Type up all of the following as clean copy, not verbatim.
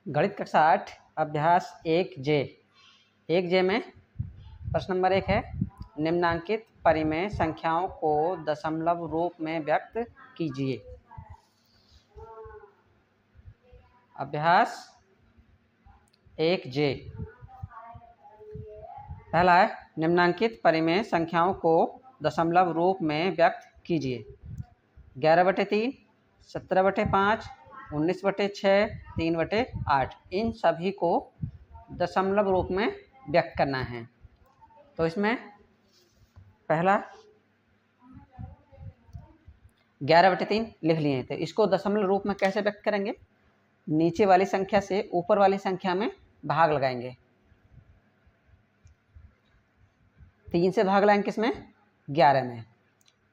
गणित कक्षा 8 अभ्यास 1 जे में प्रश्न नंबर 1 है, निम्नांकित परिमेय संख्याओं को दशमलव रूप में व्यक्त कीजिए। अभ्यास 1 जे पहला है, निम्नांकित परिमेय संख्याओं को दशमलव रूप में व्यक्त कीजिए। 11/3, 17/5, 19/6, 3/8, इन सभी को दशमलव रूप में व्यक्त करना है। तो इसमें पहला 11/3 लिख लिए, तो इसको दशमलव रूप में कैसे व्यक्त करेंगे? नीचे वाली संख्या से ऊपर वाली संख्या में भाग लगाएंगे। 3 से भाग लगाएंगे किसमें? 11 में।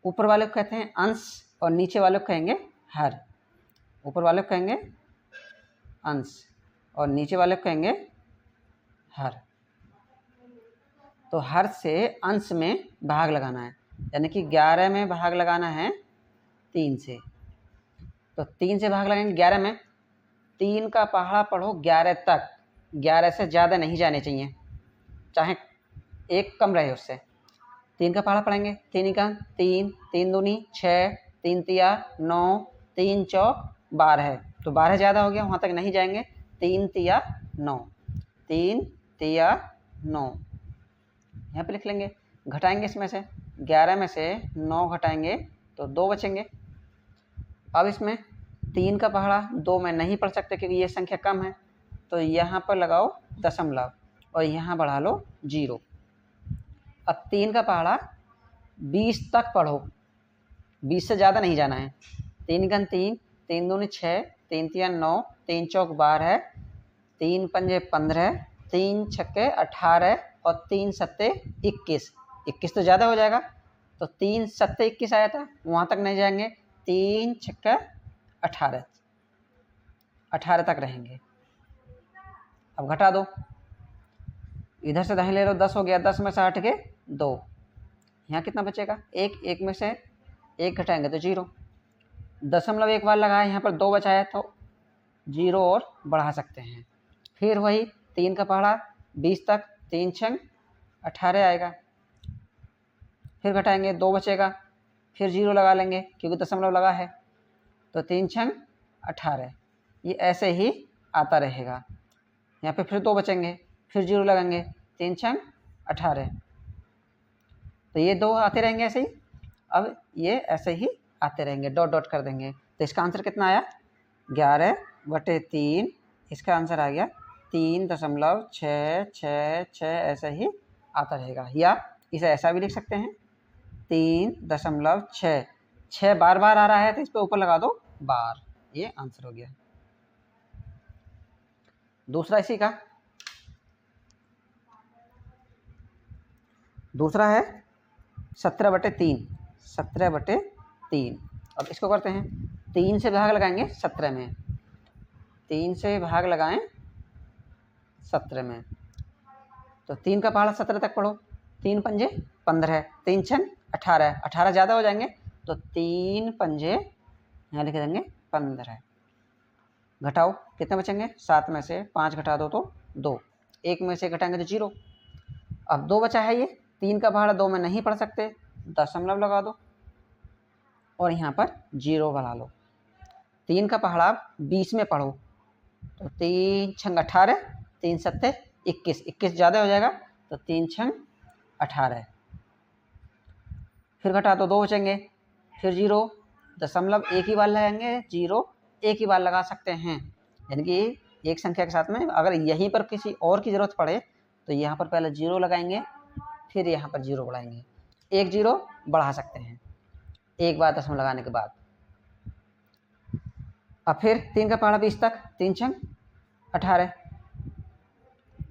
ऊपर वाले को कहते हैं अंश और नीचे वाले को कहेंगे हर। ऊपर वाले को कहेंगे अंश और नीचे वाले को कहेंगे हर। तो हर से अंश में भाग लगाना है, यानी कि 11 में भाग लगाना है 3 से। तो 3 से भाग लगाएंगे 11 में। 3 का पहाड़ा पढ़ो 11 तक, 11 से ज़्यादा नहीं जाने चाहिए, चाहे एक कम रहे उससे। 3 का पहाड़ा पढ़ेंगे, 3 का 3, 3 दूनी 6, 3 तिया 9, 3 चौक 12। तो 12 ज़्यादा हो गया, वहाँ तक नहीं जाएंगे। 3 तिया 9, 3 तिया 9 यहाँ पे लिख लेंगे। घटाएंगे इसमें से 11 में से 9 घटाएंगे तो 2 बचेंगे। अब इसमें 3 का पहाड़ा 2 में नहीं पढ़ सकते क्योंकि ये संख्या कम है, तो यहाँ पर लगाओ दशमलव और यहाँ बढ़ा लो 0। अब 3 का पहाड़ा 20 तक पढ़ो, 20 से ज़्यादा नहीं जाना है। 3 गन 3, 3 दूनी 6, 3 तिया 9, 3 चौक 12, 3 पंजे 15, 3 छक्के 18 और 3 सत्ते 21। 21 तो ज़्यादा हो जाएगा, तो 3 सत्ते 21 आया था, वहाँ तक नहीं जाएंगे। 3 छक्का 18, 18 तक रहेंगे। अब घटा दो, इधर से दाहिने ले लो, 10 हो गया। 10 में से हट के 2, यहाँ कितना बचेगा? 1, 1 में से 1 घटाएंगे तो 0। दशमलव एक बार लगाया, यहाँ पर 2 बचाया तो 0 और बढ़ा सकते हैं। फिर वही 3 का पहाड़ा 20 तक, 3 छंग 18 आएगा। फिर घटाएंगे 2 बचेगा, फिर 0 लगा लेंगे क्योंकि दशमलव लगा है, तो 3 छंग 18। ये ऐसे ही आता रहेगा। यहाँ पे फिर 2 बचेंगे, फिर 0 लगाएंगे, 3 छंग 18। तो ये 2 आते रहेंगे ऐसे ही। अब ये ऐसे ही आते रहेंगे, डॉट डॉट कर देंगे। तो इसका आंसर कितना आया? 11/3। इसका आंसर आ गया 3.666। ऐसे ही आता रहेगा, या इसे ऐसा भी लिख सकते हैं 3.6। 6 बार बार आ रहा है तो इस पर ऊपर लगा दो बार, ये आंसर हो गया। दूसरा इसी का, दूसरा है 17/3। 17/3। अब इसको करते हैं, 3 से भाग लगाएंगे 17 में। 3 से भाग लगाएं 17 में, तो 3 का पहाड़ा 17 तक पढ़ो। 3 पंजे 15, 3 छन 18, 18 ज़्यादा हो जाएंगे, तो 3 पंजे यहाँ लिख देंगे 15। घटाओ, कितने बचेंगे? 7 में से 5 घटा दो तो 2, 1 में से घटाएंगे तो 0। अब 2 बचा है, ये 3 का पहाड़ा 2 में नहीं पढ़ सकते, दशमलव लगा दो और यहाँ पर 0 बढ़ा लो। 3 का पहाड़ा 20 में पढ़ो, तो 3 छंग 18, 3 सत्ते 21। 21 ज़्यादा हो जाएगा, तो 3 छंग 18। फिर घटा दो, 2 बचेंगे, फिर 0। दशमलव एक ही बार लगाएंगे, 0 एक ही बार लगा सकते हैं। यानी कि एक संख्या के साथ में अगर यहीं पर किसी और की ज़रूरत पड़े तो यहाँ पर पहले 0 लगाएंगे, फिर यहाँ पर 0 बढ़ाएंगे। 1 0 बढ़ा सकते हैं एक बार दशमलव लगाने के बाद। अब फिर 3 का पहाड़ा 20 तक, 3 छंग 18।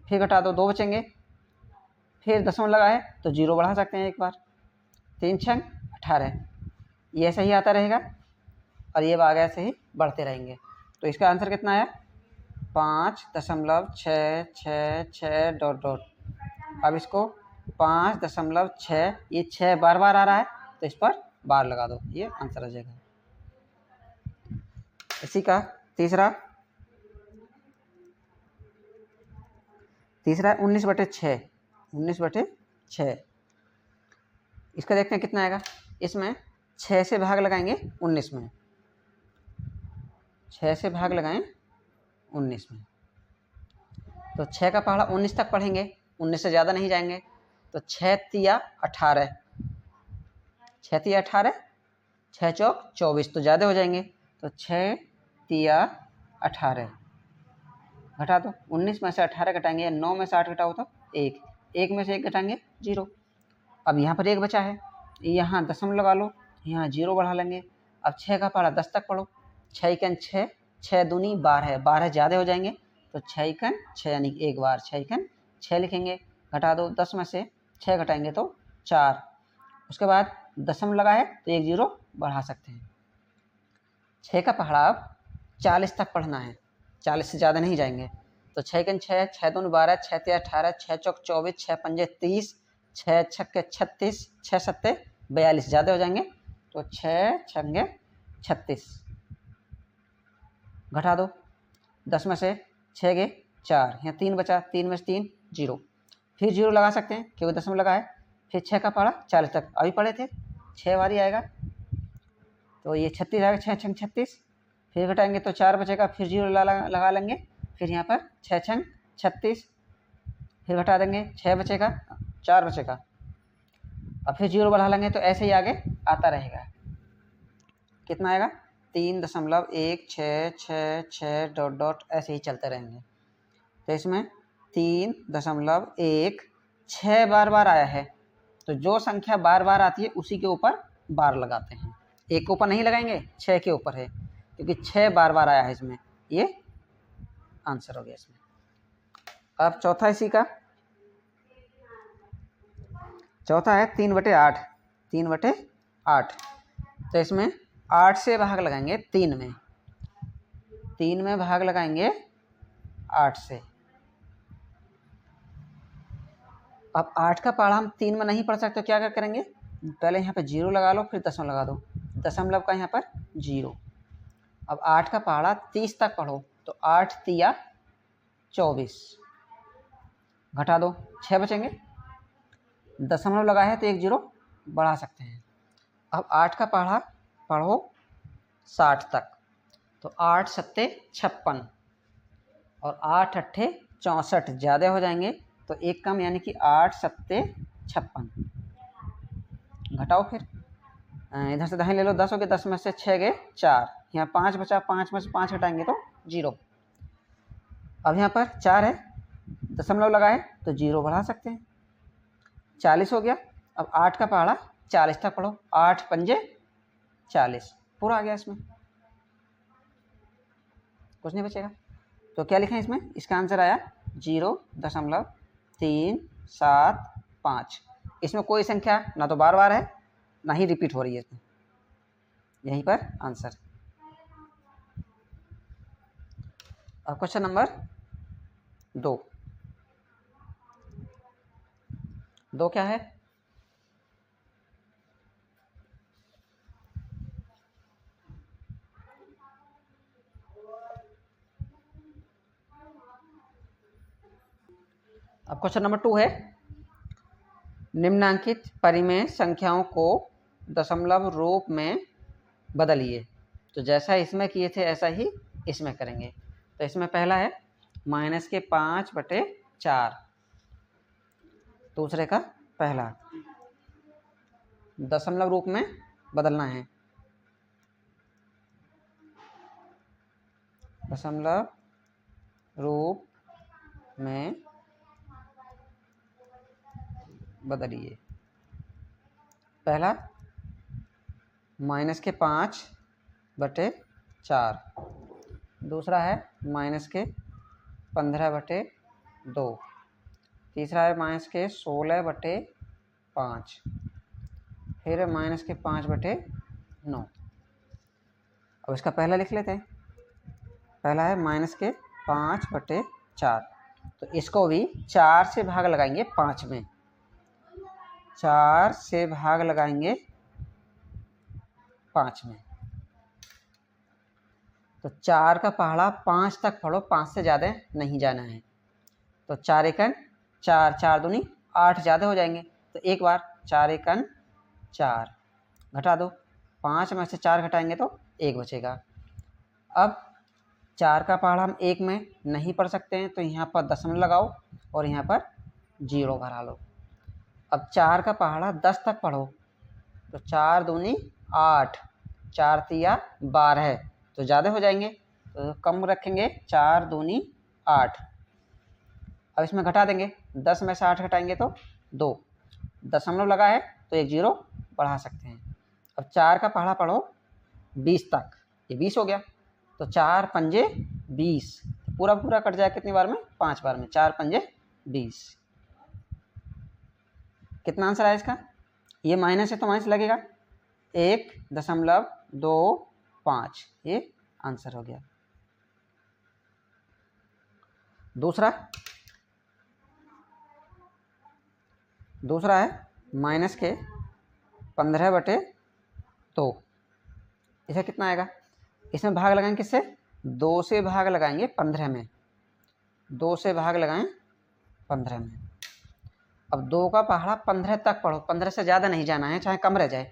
फिर घटा दो, 2 बचेंगे, फिर दशमलव लगाए तो 0 बढ़ा सकते हैं एक बार। 3 छंग 18, ये ऐसे ही आता रहेगा और ये भाग ऐसे ही बढ़ते रहेंगे। तो इसका आंसर कितना आया? 5.666 डॉट डॉट। अब इसको 5.6, ये 6 बार बार आ रहा है तो इस पर बार लगा दो, ये आंसर आ जाएगा। इसी का तीसरा तीसरा है 19/6, 19/6। इसका देखते हैं कितना आएगा। इसमें 6 से भाग लगाएंगे 19 में, 6 से भाग लगाएं 19 में, तो 6 का पहाड़ा 19 तक पढ़ेंगे, 19 से ज़्यादा नहीं जाएंगे। तो 6 तिया 18, 6 तिया 18, 6 चौक 24, तो ज़्यादा हो जाएंगे। तो 6 तिया 18 घटा दो, 19 में से 18 घटाएंगे, 9 में से 8 घटाओ तो 1, 1 में से 1 घटाएंगे 0। अब यहाँ पर 1 बचा है, यहाँ दशमलव लगा लो, यहाँ 0 बढ़ा लेंगे। अब 6 का पहाड़ा 10 तक पढ़ो, 6 एकन 6, 6 दूनी 12, 12 ज़्यादा हो जाएंगे। तो 6 एकन 6 यानी कि एक बार 6 एकन 6 लिखेंगे। घटा दो, 10 में से 6 घटाएंगे तो 4। उसके बाद दशमलव लगा है तो 1 0 बढ़ा सकते हैं। 6 का पहाड़ा अब 40 तक पढ़ना है, 40 से ज़्यादा नहीं जाएंगे। तो 6 एकन 6, 6 दूनी 12, 6 तिया 18, 6 चौक 24, 6 पंजे 30, 6 छक्के 36, 6 सत्ते 42, ज़्यादा हो जाएंगे। तो 6 छंगे 36 घटा दो, 10 में से 6 गए 4, यहाँ 3 बचा, 3 में से 3 0, फिर 0 लगा सकते हैं क्योंकि दशमलव लगा है। फिर 6 का पढ़ा 40 तक, अभी पढ़े थे 6 बारी आएगा, तो ये 36 आएगा, 6 छंग 36, फिर घटाएंगे तो 4 बचेगा, फिर 0 लगा लेंगे, फिर यहाँ पर 6 छंग 36, फिर घटा देंगे 6 बचेगा, 4 बचेगा, अब फिर 0 बढ़ा लेंगे, तो ऐसे ही आगे आता रहेगा। कितना आएगा 3.16666 ऐसे ही चलते रहेंगे। तो इसमें 3.16 बार बार आया है, तो जो संख्या बार बार आती है उसी के ऊपर बार लगाते हैं, एक के ऊपर नहीं लगाएंगे, 6 के ऊपर है क्योंकि 6 बार बार आया है इसमें, ये आंसर हो गया इसमें। अब चौथा इसी का, चौथा है 3/8, 3/8। तो इसमें 8 से भाग लगाएंगे 3 में, 3 में भाग लगाएंगे 8 से। अब 8 का पहाड़ा हम 3 में नहीं पढ़ सकते, तो क्या करेंगे, पहले यहाँ पे 0 लगा लो, फिर दशमलव लगा दो, दशमलव का यहाँ पर 0। अब 8 का पहाड़ा 30 तक पढ़ो, तो 8 तिया 24 घटा दो, 6 बचेंगे, दशमलव लगा है तो 1 0 बढ़ा सकते हैं। अब 8 का पहाड़ा पढ़ो 60 तक, तो 8 सत्ते 56 और 8 अट्ठे 64, ज़्यादा हो जाएंगे, तो 1 कम यानी कि 8 सत्ते 56 घटाओ, फिर इधर से दाहिने ले लो, 10 हो गए, 10 में से 6 गए 4, यहाँ 5 बचा, 5 में से 5 हटाएंगे तो 0। अब यहाँ पर 4 है, दशमलव लगा है तो 0 बढ़ा सकते हैं, 40 हो गया। अब 8 का पहाड़ा 40 तक पढ़ो, 8 पंजे 40, पूरा आ गया, इसमें कुछ नहीं बचेगा। तो क्या लिखें इसमें, इसका आंसर आया 0.375। इसमें कोई संख्या ना तो बार बार है ना ही रिपीट हो रही है इसमें, यहीं पर आंसर। अब क्वेश्चन नंबर 2 क्या है, अब क्वेश्चन नंबर 2 है, निम्नांकित परिमेय संख्याओं को दशमलव रूप में बदलिए। तो जैसा इसमें किए थे ऐसा ही इसमें करेंगे। तो इसमें पहला है -5/4, दूसरे का पहला दशमलव रूप में बदलना है, दशमलव रूप में बदलिए। पहला -5/4, दूसरा है -15/2, तीसरा है -16/5, फिर है -5/9। अब इसका पहला लिख लेते हैं, पहला है -5/4, तो इसको भी 4 से भाग लगाएंगे 5 में, 4 से भाग लगाएंगे 5 में, तो 4 का पहाड़ा 5 तक पढ़ो, 5 से ज़्यादा नहीं जाना है। तो 4 एकन 4, 4 दूनी 8 ज़्यादा हो जाएंगे, तो एक बार 4 एकन 4, घटा दो, 5 में से 4 घटाएंगे तो 1 बचेगा। अब 4 का पहाड़ा हम 1 में नहीं पढ़ सकते हैं, तो यहाँ पर दशमलव लगाओ और यहाँ पर 0 भरा लो। अब 4 का पहाड़ा 10 तक पढ़ो, तो 4 दूनी 8, 4 तिया 12, तो ज़्यादा हो जाएंगे, तो कम रखेंगे, 4 दूनी 8। अब इसमें घटा देंगे, 10 में से 8 घटाएंगे तो 2, दशमलव लगा है तो एक 0 बढ़ा सकते हैं। अब 4 का पहाड़ा पढ़ो 20 तक, ये 20 हो गया, तो 4 पंजे 20, पूरा पूरा कट जाए कितनी बार में, 5 बार में, 4 पंजे 20। कितना आंसर आया इसका, ये माइनस है तो माइनस लगेगा, 1.25, ये आंसर हो गया। दूसरा है माइनस के 15/2, इसे कितना आएगा, इसमें भाग लगाएंगे किससे, 2 से भाग लगाएंगे 15 में, 2 से भाग लगाएं 15 में। अब 2 का पहाड़ा 15 तक पढ़ो, 15 से ज़्यादा नहीं जाना है, चाहे कम रह जाए,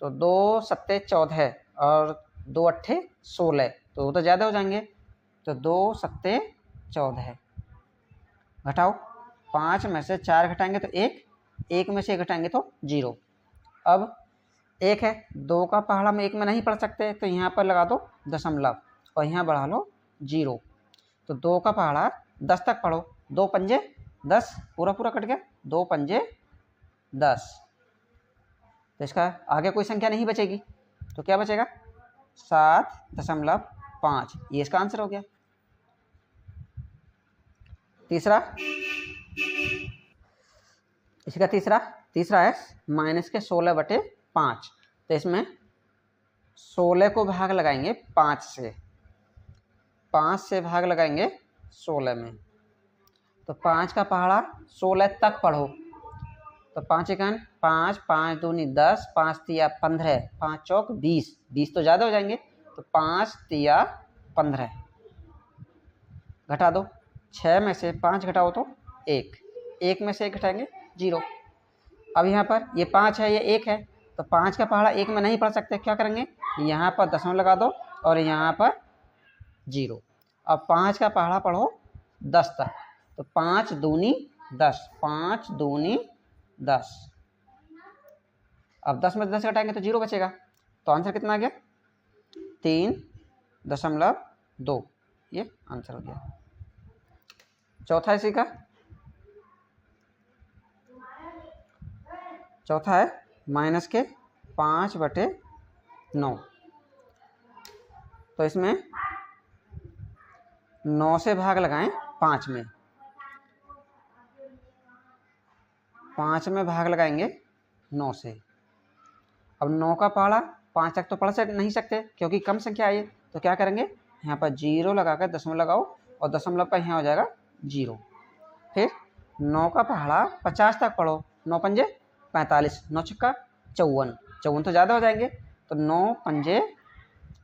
तो 2 सत्ते 14 और 2 अट्ठे 16, तो वो तो ज़्यादा हो जाएंगे, तो 2 सत्ते 14, घटाओ, 5 में से 4 घटाएंगे तो 1, 1 में से 1 घटाएंगे तो 0। अब 1 है, 2 का पहाड़ा हम 1 में नहीं पढ़ सकते, तो यहाँ पर लगा दो दशमलव और यहाँ बढ़ा लो 0, तो 2 का पहाड़ा 10 तक पढ़ो, 2 पंजे 10, पूरा पूरा कट गया, 2 पंजे 10, तो इसका आगे कोई संख्या नहीं बचेगी, तो क्या बचेगा, 7.5, ये इसका आंसर हो गया। तीसरा, इसका तीसरा है माइनस के 16/5, तो इसमें 16 को भाग लगाएंगे 5 से, 5 से भाग लगाएंगे 16 में, तो 5 का पहाड़ा 16 तक पढ़ो, तो 5 एकन 5, 5 दूनी 10, 5 तिया 15, 5 चौक 20, 20 तो ज़्यादा हो जाएंगे, तो 5 तिया 15, घटा दो, 6 में से 5 घटाओ तो 1, 1 में से 1 घटाएंगे 0। अब यहाँ पर ये 5 है, ये 1 है, तो 5 का पहाड़ा 1 में नहीं पढ़ सकते, क्या करेंगे, यहाँ पर दशमलव लगा दो और यहाँ पर 0। अब 5 का पहाड़ा पढ़ो 10 तक, तो 5 दूनी 10, 5 दूनी 10, अब 10 में 10 घटाएंगे तो 0 बचेगा, तो आंसर कितना आ गया, 3.2, ये आंसर हो गया। चौथा इसी का, चौथा है माइनस के 5/9, तो इसमें 9 से भाग लगाएं 5 में, 5 में भाग लगाएंगे 9 से। अब 9 का पहाड़ा 5 तक तो पढ़ नहीं सकते क्योंकि कम संख्या आई है, तो क्या करेंगे, यहाँ पर 0 लगाकर दशमलव लगाओ और दशमलव का यहाँ हो जाएगा 0। फिर 9 का पहाड़ा 50 तक पढ़ो, 9 पंजे 45, 9 छक्का 54, 54 तो ज़्यादा हो जाएंगे, तो 9 पंजे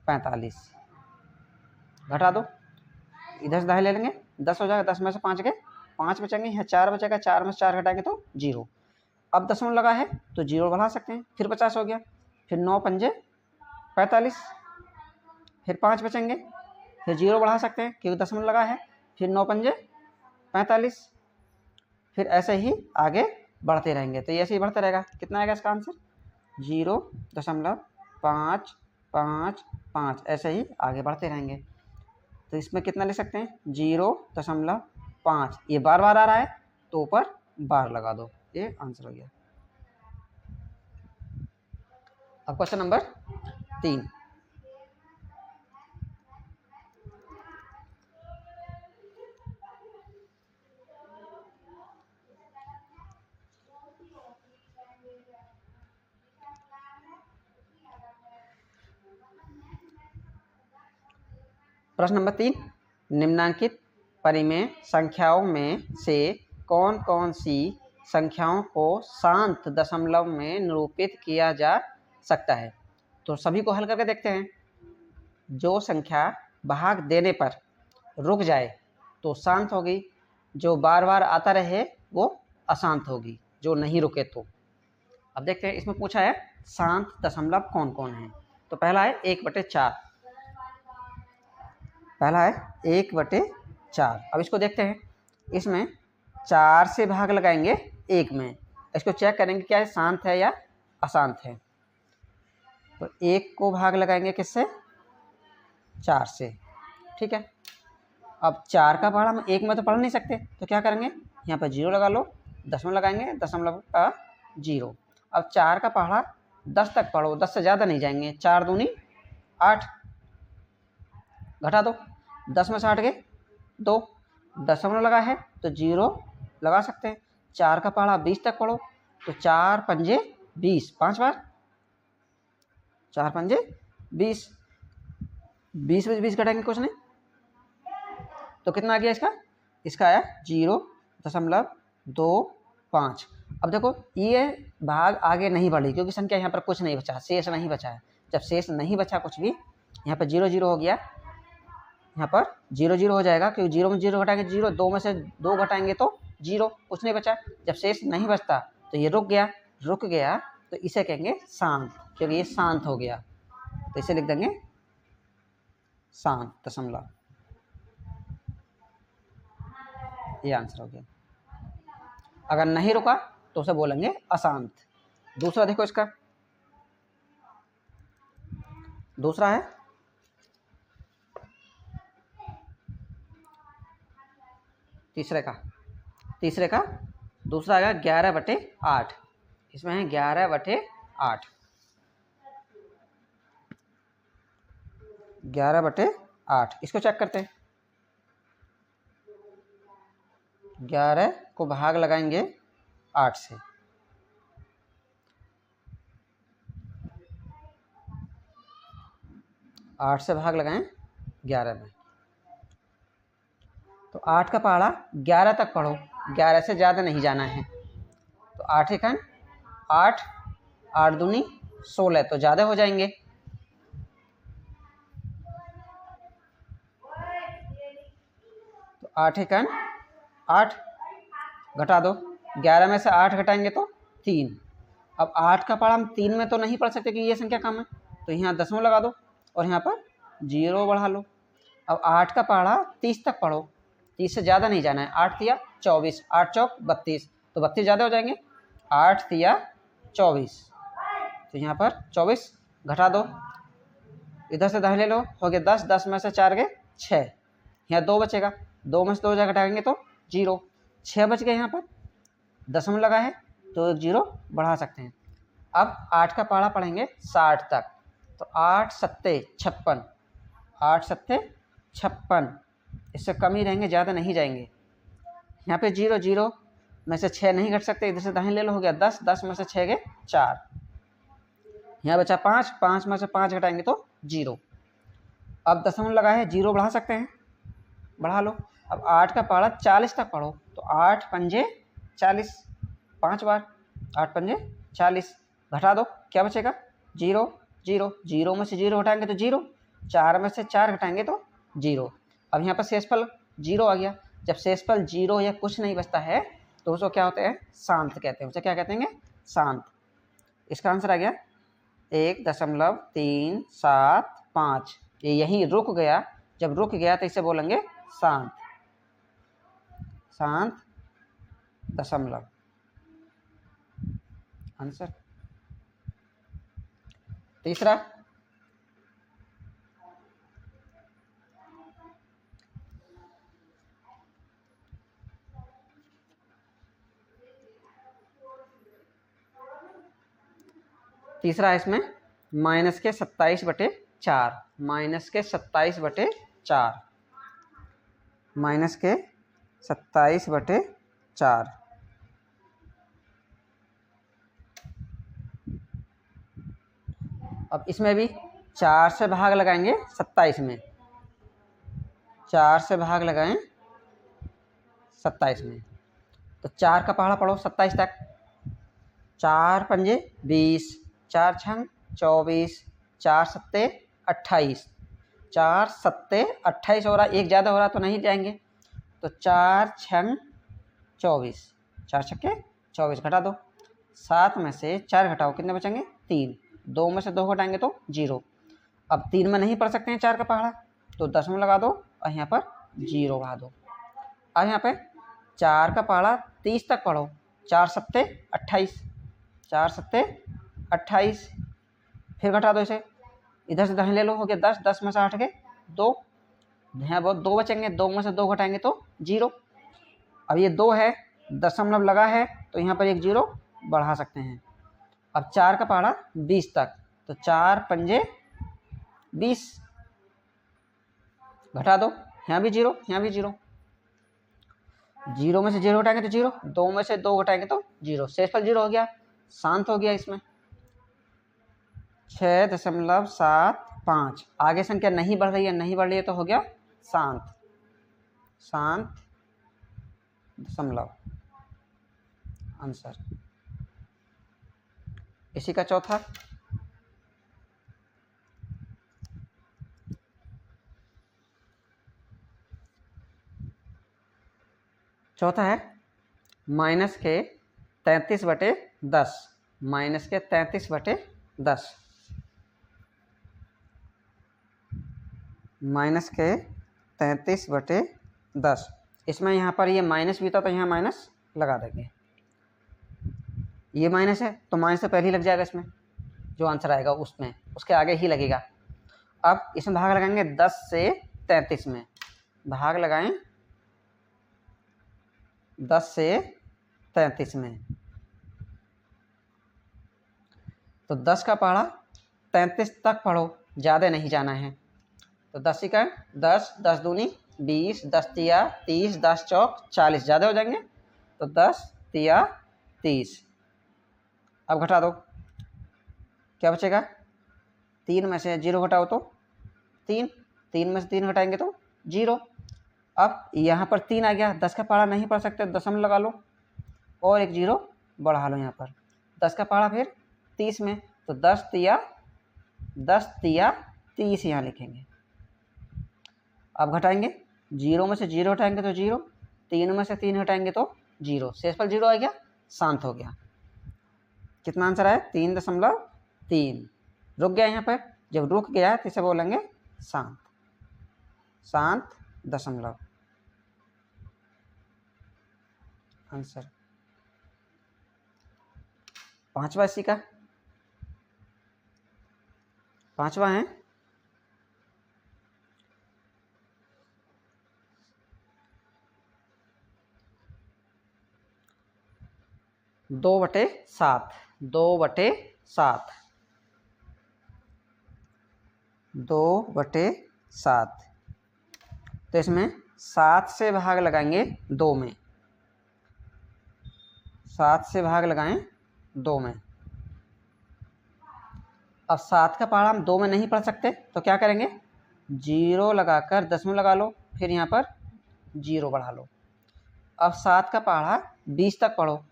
45, घटा दो, इधर से दाएं ले लेंगे, 10 हो जाएगा, 10 में से 5 गए, 5 बचेंगे, यहाँ 4 बचेगा, 4 में से 4 घटाएंगे तो 0। अब दशमलव लगा है तो 0 बढ़ा सकते हैं, फिर 50 हो गया, फिर 9 पंजे 45, फिर 5 बचेंगे, फिर 0 बढ़ा सकते हैं क्योंकि दशमलव लगा है, फिर 9 पंजे 45, फिर ऐसे ही आगे बढ़ते रहेंगे, तो ये ऐसे ही बढ़ता रहेगा। कितना आएगा इसका आंसर, 0.555, ऐसे ही आगे बढ़ते रहेंगे। तो इसमें कितना ले सकते हैं, 0.5, ये बार बार आ रहा है तो ऊपर बार लगा दो, ये आंसर हो गया। अब क्वेश्चन नंबर 3, प्रश्न नंबर 3, निम्नांकित परिमेय संख्याओं में से कौन कौन सी संख्याओं को शांत दशमलव में निरूपित किया जा सकता है। तो सभी को हल करके देखते हैं। जो संख्या भाग देने पर रुक जाए तो शांत होगी, जो बार बार आता रहे वो अशांत होगी, जो नहीं रुके तो। अब देखते हैं इसमें पूछा है शांत दशमलव कौन कौन है। तो पहला है 1/4, पहला है 1/4। अब इसको देखते हैं, इसमें 4 से भाग लगाएंगे 1 में, इसको चेक करेंगे क्या है, शांत है या अशांत है। तो 1 को भाग लगाएंगे किससे, 4 से, ठीक है। अब 4 का पहाड़ा हम 1 में तो पढ़ नहीं सकते, तो क्या करेंगे, यहाँ पर 0 लगा लो, दशमलव लगाएंगे, दशमलव का 0। अब 4 का पहाड़ा 10 तक पढ़ो, 10 से ज़्यादा नहीं जाएंगे, 4 दूनी 8, घटा दो, 10 में से 8 गए 2, दशमलव लगा है तो 0 लगा सकते हैं। 4 का पहाड़ा 20 तक पढ़ो, तो 4 पंजे 20, 5 बार 4 पंजे 20, 20 में 20 घटाएंगे कुछ नहीं, तो कितना आ गया इसका, इसका आया 0.25। अब देखो ये भाग आगे नहीं बढ़ी क्योंकि संख्या यहाँ पर कुछ नहीं बचा, शेष नहीं बचा है। जब शेष नहीं बचा कुछ भी, यहाँ पर 0 0 हो गया, यहाँ पर 0 0 हो जाएगा क्योंकि 0 में 0 घटाएंगे 0, 2 में से 2 घटाएंगे तो 0, कुछ नहीं बचा। जब शेष नहीं बचता तो ये रुक गया, तो इसे कहेंगे शांत, क्योंकि ये शांत हो गया, तो इसे लिख देंगे शांत दशमलव। ये आंसर हो गया। अगर नहीं रुका तो उसे बोलेंगे अशांत। दूसरा देखो, इसका दूसरा है तीसरे का दूसरा आएगा 11/8। इसमें है 11/8, 11/8। इसको चेक करते हैं, 11 को भाग लगाएंगे 8 से, 8 से भाग लगाएं 11 में, तो 8 का पहाड़ा 11 तक पढ़ो, 11 से ज़्यादा नहीं जाना है। तो 8 एकन 8, 8 दूनी 16, तो ज़्यादा हो जाएंगे। तो 8 एकन 8, घटा दो, 11 में से 8 घटाएंगे तो 3। अब 8 का पहाड़ा हम 3 में तो नहीं पढ़ सकते क्योंकि ये संख्या कम है, तो यहाँ दशमलव लगा दो और यहाँ पर 0 बढ़ा लो। अब 8 का पहाड़ा 30 तक पढ़ो, 30 से ज़्यादा नहीं जाना है, 8 तिया 24, 8 चौक 32, तो 32 ज़्यादा हो जाएंगे, 8 तिया 24, तो यहाँ पर 24 घटा दो, इधर से दाहिने लो, हो गया 10, 10 में से 4 गए 6, यहाँ 2 बचेगा, 2 में से 2 घटाएंगे तो 0, 6 बच गए, यहाँ पर दशमलव लगा है तो 1 0 बढ़ा सकते हैं। अब 8 का पहाड़ा पढ़ेंगे 60 तक, तो 8 सत्ते 56, 8 सत्ते 56, इससे कम ही रहेंगे, ज़्यादा नहीं जाएंगे। यहाँ पे 0 0 में से 6 नहीं घट सकते, इधर से दाहिने ले लो, हो गया 10, 10 में से 6 गए 4, यहाँ बचा 5, 5 में से 5 घटाएंगे तो 0। अब दशमलव लगा है, 0 बढ़ा सकते हैं, बढ़ा लो। अब 8 का पहाड़ा 40 तक पढ़ो, तो 8 पंजे 40, 5 बार 8 पंजे 40, घटा दो, क्या बचेगा 0 0, 0 में से 0 घटाएंगे तो 0, 4 में से 4 घटाएंगे तो 0। अब यहाँ पर शेषफल 0 आ गया। जब शेषफल 0 या कुछ नहीं बचता है तो उसको क्या होते हैं, शांत कहते हैं। उसे क्या कहते हैं, शांत। इसका आंसर आ गया 1.375। ये यहीं रुक गया, जब रुक गया तो इसे बोलेंगे शांत, शांत दशमलव। आंसर तीसरा, तीसरा इसमें माइनस के 27/4, माइनस के 27/4, माइनस के 27/4। अब इसमें भी 4 से भाग लगाएंगे 27 में, 4 से भाग लगाएं 27 में, तो 4 का पहाड़ा पढ़ो 27 तक, 4 पंजे 20, 4 छंग 24, 4 सत्ते 28, 4 सत्ते 28 हो रहा, एक ज़्यादा हो रहा तो नहीं जाएंगे, तो 4 छंग 24, 4 छक्के 24, घटा दो। 7 में से 4 घटाओ, कितने बचेंगे? 3। 2 में से 2 घटाएंगे तो 0। अब 3 में नहीं पढ़ सकते हैं 4 का पहाड़ा, तो 10 में लगा दो और यहाँ पर 0 बढ़ा दो। अब यहाँ पे 4 का पहाड़ा 30 तक पढ़ो। 4 सत्ते 28, 4 सत्ते 28, फिर घटा दो इसे, इधर से दाहिने ले लो, हो गया 10। 10 में से 8 गए 2, यहाँ बहुत 2 बचेंगे। 2 में से 2 घटाएंगे तो 0। अब ये 2 है, दशमलव लगा है तो यहाँ पर एक 0 बढ़ा सकते हैं। अब 4 का पहाड़ा 20 तक, तो 4 पंजे 20, घटा दो, यहाँ भी 0, यहाँ भी 0। 0 में से 0 घटाएंगे तो 0, 2 में से 2 घटाएंगे तो 0, शेषफल 0 हो गया, शांत हो गया। इसमें 6.75, आगे संख्या नहीं बढ़ रही है, नहीं बढ़ रही है तो हो गया शांत, शांत दशमलव। आंसर इसी का चौथा। चौथा है माइनस के 33/10, माइनस के 33/10, माइनस के 33/10। इसमें यहाँ पर ये माइनस भी था तो यहाँ माइनस लगा देंगे। ये माइनस है तो माइनस से पहले ही लग जाएगा, इसमें जो आंसर आएगा उसमें उसके आगे ही लगेगा। अब इसमें भाग लगाएंगे 10 से 33 में, भाग लगाएं 10 से 33 में, तो 10 का पहाड़ा 33 तक पढ़ो, ज़्यादा नहीं जाना है। तो 10 का 10, 10 दूनी 20, 10 तिया 30, 10 चौक 40, ज़्यादा हो जाएंगे तो 10 तिया 30। अब घटा दो, क्या बचेगा? 3 में से 0 घटाओ तो 3, 3 में से 3 घटाएंगे तो 0। अब यहाँ पर 3 आ गया, 10 का पहाड़ा नहीं पढ़ सकते, दशमलव लगा लो और एक 0 बढ़ा लो। यहाँ पर 10 का पहाड़ा फिर 30 में, तो 10 तिया 30 यहाँ लिखेंगे। अब घटाएंगे, 0 में से 0 हटाएंगे तो 0, 3 में से 3 हटाएंगे तो 0, शेषफल 0 आ गया, शांत हो गया। कितना आंसर आया? 3.3। रुक गया यहाँ पर, जब रुक गया तो इसे बोलेंगे शांत, शांत दशमलव। आंसर पांचवा इसी का, पांचवा है 2/7, 2/7, 2/7। तो इसमें 7 से भाग लगाएंगे 2 में, 7 से भाग लगाएं 2 में। अब 7 का पहाड़ा हम 2 में नहीं पढ़ सकते तो क्या करेंगे? 0 लगाकर दशमलव लगा लो, फिर यहाँ पर 0 बढ़ा लो। अब 7 का पहाड़ा 20 तक पढ़ो,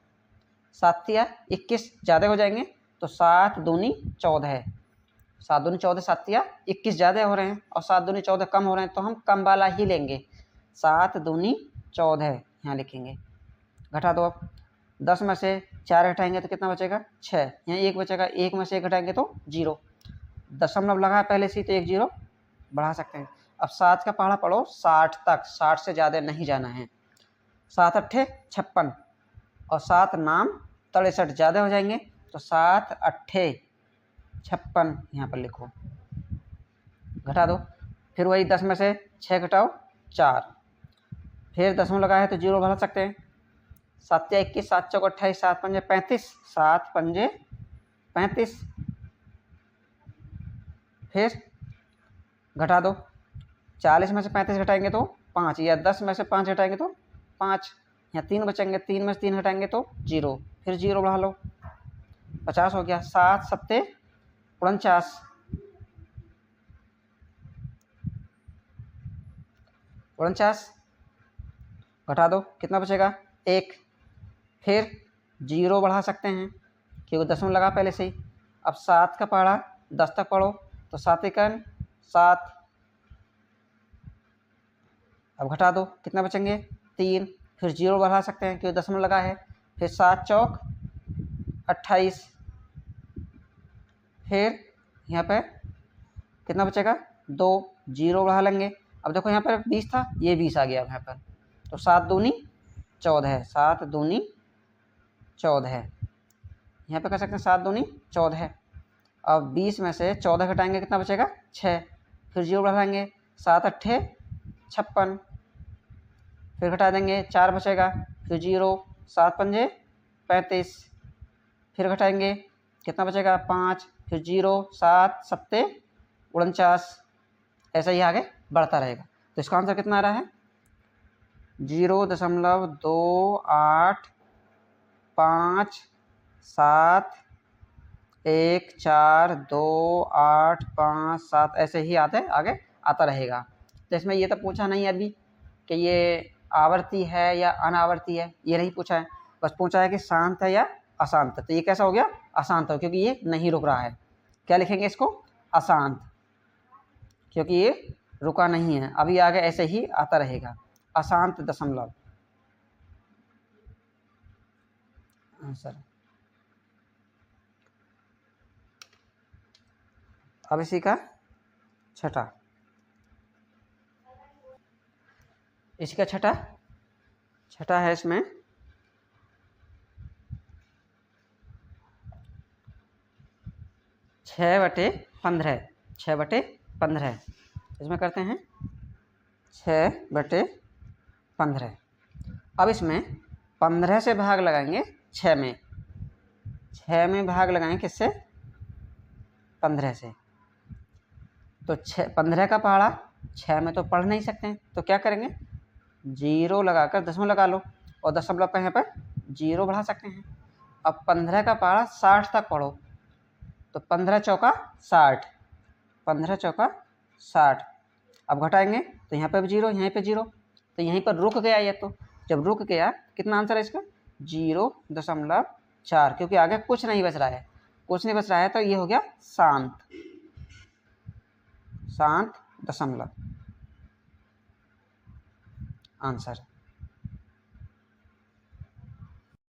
7 तिया 21, ज़्यादा हो जाएंगे तो 7 दूनी 14 है, 7 दूनी 14, 7 तिया 21 ज़्यादा हो रहे हैं और 7 दूनी 14 कम हो रहे हैं, तो हम कम वाला ही लेंगे, 7 दूनी 14 यहाँ लिखेंगे। घटा दो, अब 10 में से 4 घटाएंगे तो कितना बचेगा? 6, यहाँ 1 बचेगा, 1 में से 1 घटाएंगे तो 0, दशमलव लगा पहले से तो एक 0 बढ़ा सकते हैं। अब 7 का पहाड़ा पढ़ो 60 तक, 60 से ज़्यादा नहीं जाना है। 7 अट्ठे 56 और 7 नाम 63, ज़्यादा हो जाएंगे तो 7 अट्ठे 56 यहाँ पर लिखो। घटा दो, फिर वही 10 में से 6 घटाओ 4, फिर दशमलव लगा है तो 0 बढ़ा सकते हैं। 7 तिया 21, 7 चौक 28, 7 पंजे 35, 7 पंजे 35, फिर घटा दो, 40 में से 35 घटाएंगे तो 5, या 10 में से 5 घटाएंगे तो 5, यहाँ 3 बचेंगे, 3 में से 3 घटाएंगे तो 0, फिर 0 बढ़ा लो, 50 हो गया। 7 सत्ते 49, 49, घटा दो, कितना बचेगा? 1, फिर 0 बढ़ा सकते हैं क्योंकि दशमलव लगा पहले से ही। अब 7 का पहाड़ा 10 तक पढ़ो तो 7 एकन 7, अब घटा दो, कितना बचेंगे? 3, फिर 0 बढ़ा सकते हैं क्योंकि दशमलव लगा है, फिर 7 चौक 28, फिर यहाँ पे कितना बचेगा 2, 0 बढ़ा लेंगे। अब देखो यहाँ पर 20 था, ये 20 आ गया यहाँ पर, तो 7 दूनी 14, 7 दूनी 14, यहाँ पे कर सकते हैं 7 दूनी 14। अब 20 में से 14 घटाएंगे कितना बचेगा 6, फिर 0 बढ़ाएंगे 7 अट्ठे 56, फिर घटा देंगे 4 बचेगा, फिर 0, 7 पंजे 35, फिर घटाएंगे कितना बचेगा 5, फिर 0, 7 सत्ते 49, ऐसा ही आगे बढ़ता रहेगा। तो इसका आंसर कितना आ रहा है 0.85871428557, ऐसे ही आगे आता रहेगा। तो इसमें ये तो पूछा नहीं अभी कि ये आवर्ती है या अनावर्ती है, ये नहीं पूछा है, बस पूछा है कि शांत है या अशांत। तो ये कैसा हो गया अशांत हो, क्योंकि ये नहीं रुक रहा है। क्या लिखेंगे इसको अशांत, क्योंकि ये रुका नहीं है, अभी आगे ऐसे ही आता रहेगा अशांत दशमलव आंसर। अब इसी का छठा, छठा है इसमें 6/15, इसमें करते हैं 6/15। अब इसमें 15 से भाग लगाएंगे 6 में, 6 में भाग लगाएंगे किससे 15 से, तो 15 का पहाड़ा 6 में तो पढ़ नहीं सकते हैं, तो क्या करेंगे 0 लगाकर दशमलव लगा लो, और दशमलव का यहाँ पर 0 बढ़ा सकते हैं। अब 15 का पहाड़ा 60 तक पढ़ो, तो 15 चौका 60, 15 चौका 60। अब घटाएंगे तो यहाँ पे भी 0, यहाँ पे 0, तो यहीं पर रुक गया ये। तो जब रुक गया कितना आंसर है इसका 0.4, क्योंकि आगे कुछ नहीं बच रहा है, तो ये हो गया शांत दशमलव आंसर।